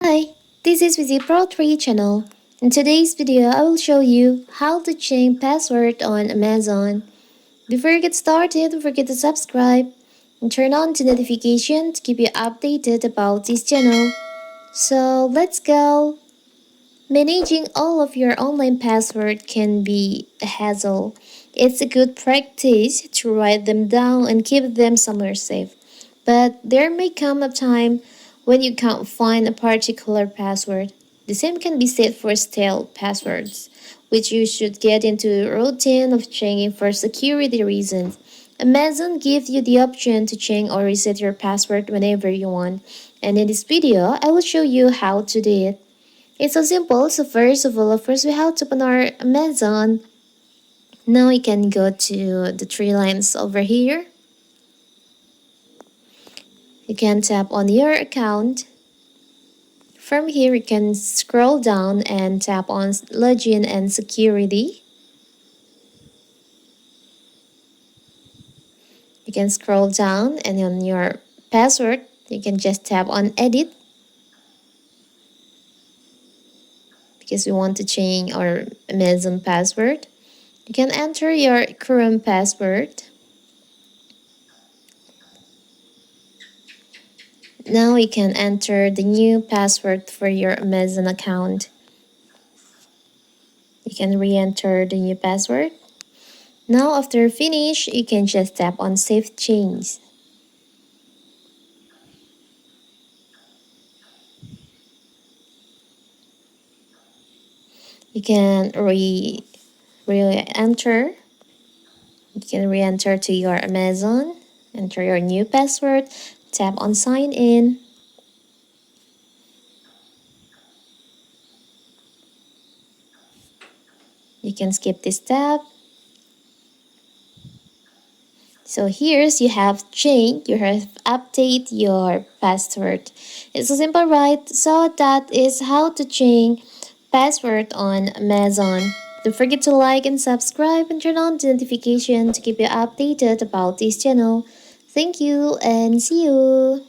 Hi, this is Vizi Pro 3 channel. In today's video, I will show you how to change password on Amazon. Before you get started, don't forget to subscribe and turn on the notification to keep you updated about this channel. So let's go! Managing all of your online password can be a hassle. It's a good practice to write them down and keep them somewhere safe. But there may come a time when you can't find a particular password. The same can be said for stale passwords, which you should get into a routine of changing for security reasons. Amazon gives you the option to change or reset your password whenever you want. And in this video, I will show you how to do it. It's so simple. So first we have to open our Amazon. Now you can go to the three lines over here. You can tap on your account. From here, you can scroll down and tap on login and security. You can scroll down and on your password, you can just tap on edit because we want to change our Amazon password. You can enter your current password. Now you can enter the new password for your Amazon account. You can re-enter the new password. Now after finish, you can just tap on Save Change. You can re-enter. You can re-enter to your Amazon, enter your new password, tap on Sign In. You can skip this step. So here's you have changed, you have update your password. It's so simple, right? So that is how to change password on Amazon. Don't forget to like and subscribe and turn on the notification to keep you updated about this channel. Thank you and see you.